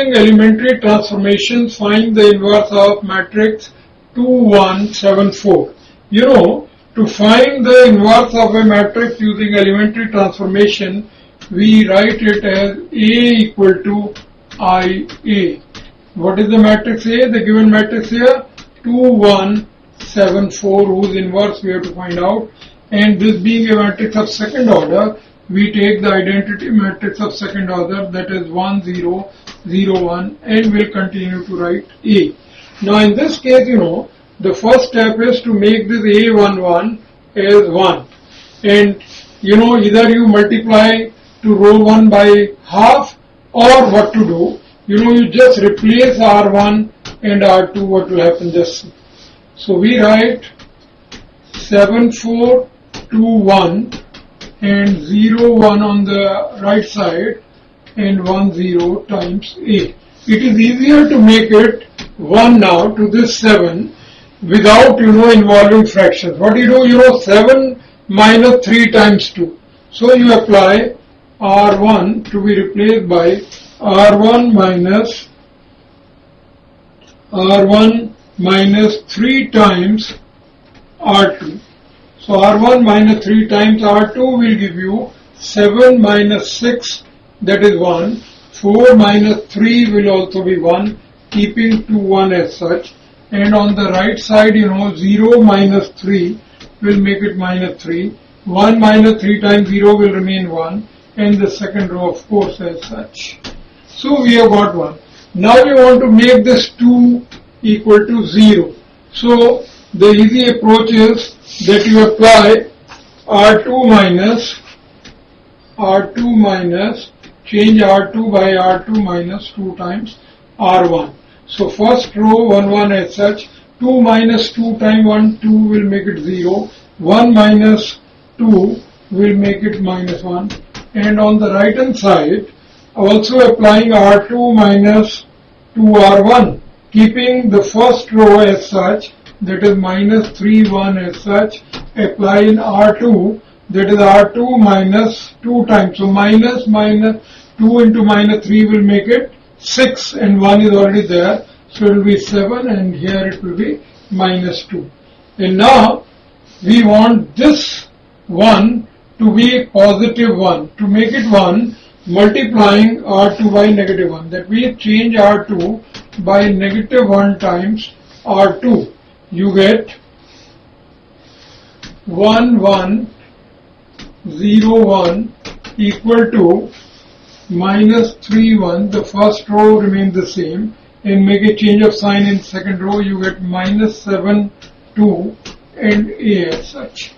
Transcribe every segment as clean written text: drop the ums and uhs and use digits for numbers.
Using elementary transformations, find the inverse of matrix 2, 1, 7, 4. You know, to find the inverse of a matrix using elementary transformation, we write it as A equal to IA. What is the matrix A? The given matrix here, 2, 1, 7, 4, whose inverse we have to find out. And this being a matrix of second order, we take the identity matrix of second order, that is 1, 0, 0, 1, and we'll continue to write A. Now in this case, you know, the first step is to make this A1, 1 as 1. And you know, either you multiply to row 1 by half, or what to do, you know, you just replace R1 and R2, what will happen, just see. So we write 7, 4, 2, 1 and 0, 1 on the right side and 1, 0 times A. It is easier to make it 1 now to this 7 without, you know, involving fractions. What do? You know, 7 minus 3 times 2. So you apply R1 to be replaced by R1 minus 3 times R2. So R1 minus 3 times R2 will give you 7 minus 6, that is 1. 4 minus 3 will also be 1, keeping 2, 1 as such. And on the right side, you know, 0 minus 3 will make it minus 3. 1 minus 3 times 0 will remain 1. And the second row, of course, as such. So we have got 1. Now we want to make this 2 equal to 0. So the easy approach is that you apply R2 minus, change R2 by R2 minus 2 times R1. So first row 1, 1 as such, 2 minus 2 times 1, 2 will make it 0, 1 minus 2 will make it minus 1, and on the right hand side also applying R2 minus 2R1, keeping the first row as such, that is minus 3, 1 as such, apply in R2, that is R2 minus 2 times. So minus 2 into minus 3 will make it 6 and 1 is already there. So it will be 7 and here it will be minus 2. And now we want this 1 to be positive 1. To make it 1, multiplying R2 by negative 1. That means change R2 by negative 1 times R2. You get 1, 1, 0, 1 equal to minus 3, 1. The first row remains the same. And make a change of sign in second row, you get minus 7, 2 and A as such.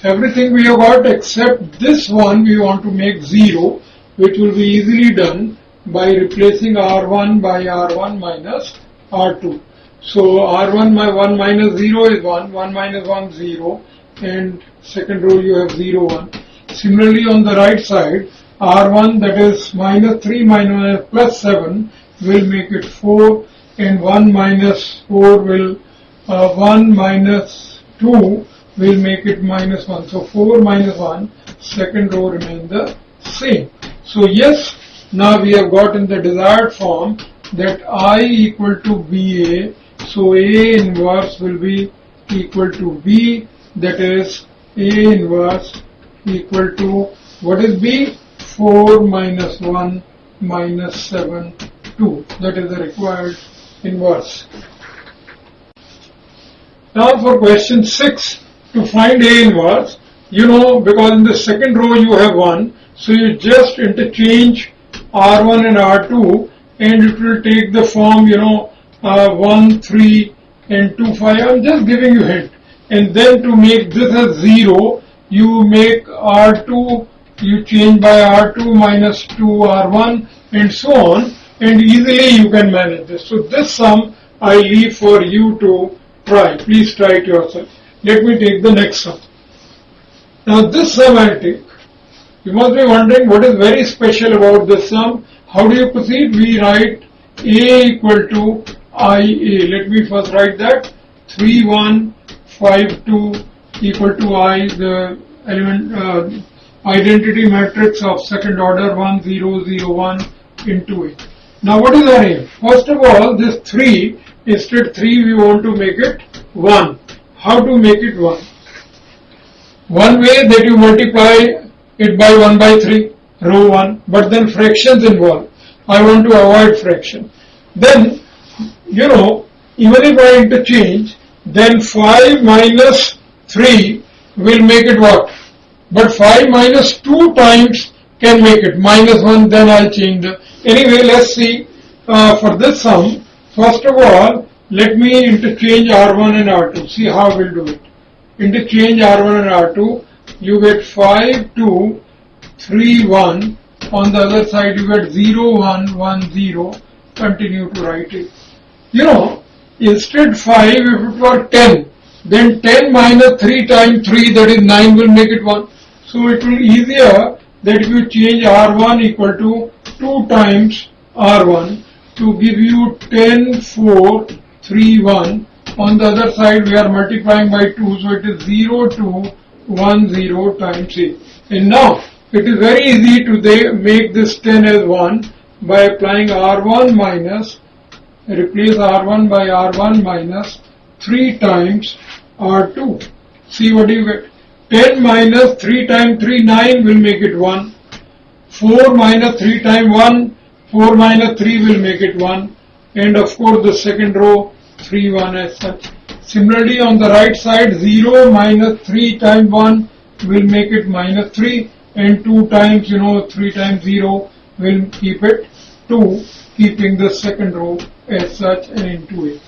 Everything we have got except this one we want to make 0, which will be easily done by replacing R1 by R1 minus R2. So R1 by 1 minus 0 is 1, 1 minus 1 0, and second row you have 0, 1. Similarly on the right side, R1, that is minus 3 minus plus 7 will make it 4, and 1 minus 4 will 1 minus 2 will make it minus 1. So 4 minus 1, second row remains the same. So yes, now we have got in the desired form that I equal to BA. So A inverse will be equal to B, that is A inverse equal to, what is B? 4 minus 1 minus 7, 2. That is the required inverse. Now for question 6, to find A inverse, you know, because in the second row you have 1, so you just interchange R1 and R2 and it will take the form, you know, 1, 3 and 2, 5. I'm just giving you a hint. And then to make this as 0, you make R2, you change by R2 minus 2 R1 and so on, and easily you can manage this. So this sum I leave for you to try. Please try it yourself. Let me take the next sum. Now this sum I'll take. You must be wondering what is very special about this sum. How do you proceed? We write A equal to IA. Let me first write that. 3, 1, 5, 2 equal to I, the identity matrix of second order 1, 0, 0, 1 into A. Now what is our aim? First of all, this 3, instead 3 we want to make it 1. How to make it 1? One way that you multiply it by 1 by 3, row 1, but then fractions involved. I want to avoid fraction. Then, even if I interchange, then 5 minus 3 will make it what? But 5 minus 2 times can make it minus 1, then I'll change the... Anyway, let's see for this sum. First of all, let me interchange R1 and R2. See how we'll do it. Interchange R1 and R2. You get 5, 2, 3, 1. On the other side, you get 0, 1, 1, 0. Continue to write it. Instead 5, if it were 10, then 10 minus 3 times 3, that is 9, will make it 1. So it will be easier that if you change R1 equal to 2 times R1 to give you 10, 4, 3, 1. On the other side, we are multiplying by 2, so it is 0, 2, 1, 0 times 8. And now, it is very easy to make this 10 as 1 by applying R1 minus, replace R1 by R1 minus 3 times R2. See what you get. 10 minus 3 times 3, 9 will make it 1. 4 minus 3 times 1, 4 minus 3 will make it 1. And of course the second row, 3, 1 as such. Similarly on the right side, 0 minus 3 times 1 will make it minus 3. And 2 times, 3 times 0 will keep it 2, keeping the second row as such and into it.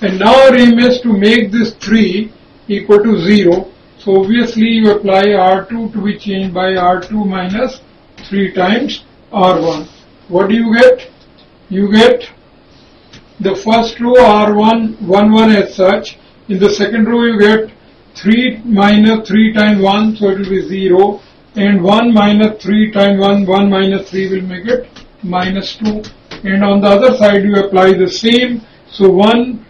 And now our aim is to make this 3 equal to 0. So obviously you apply R2 to be changed by R2 minus 3 times R1. What do you get? You get the first row R1, 1, 1 as such. In the second row you get 3 minus 3 times 1, so it will be 0. And 1 minus 3 times 1, 1 minus 3 will make it minus 2. And on the other side you apply the same. So 1,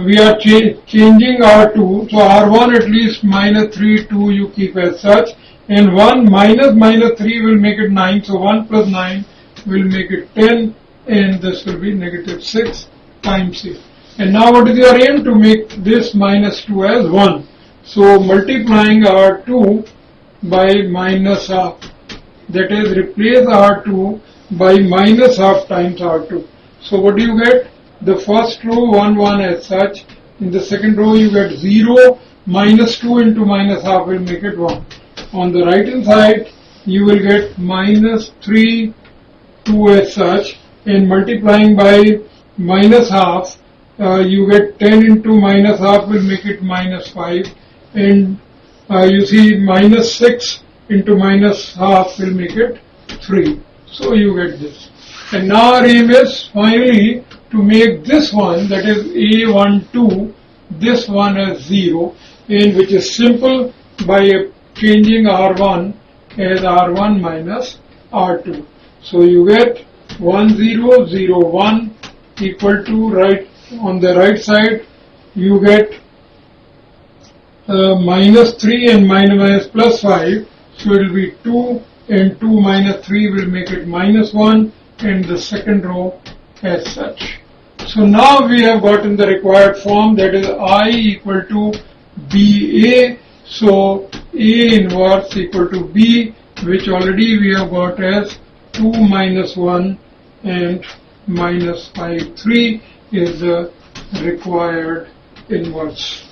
we are changing R2. So R1 at least minus 3, 2 you keep as such. And 1 minus 3 will make it 9. So 1 plus 9 will make it 10. And this will be negative 6 times 6. And now what is your aim? To make this minus 2 as 1. So multiplying R2 by minus half. That is, replace R2 by minus half times R2. So what do you get? The first row 1, 1 as such. In the second row you get 0 minus 2 into minus half will make it 1. On the right hand side you will get minus 3, 2 as such. And multiplying by minus half, you get 10 into minus half will make it minus 5. And you see minus 6 into minus half will make it 3. So you get this. And now our aim is finally to make this one, that is A12, this one as 0, and which is simple by changing R1 as R1 minus R2. So you get 1, 0, 0, 1 equal to, right on the right side you get minus 3 and minus plus 5, so it will be 2, and 2 minus 3 will make it minus 1, and the second row as such. So now we have gotten the required form, that is I equal to BA, so A inverse equal to B, which already we have got as 2 minus 1 and minus 5, 3 is the required inverse.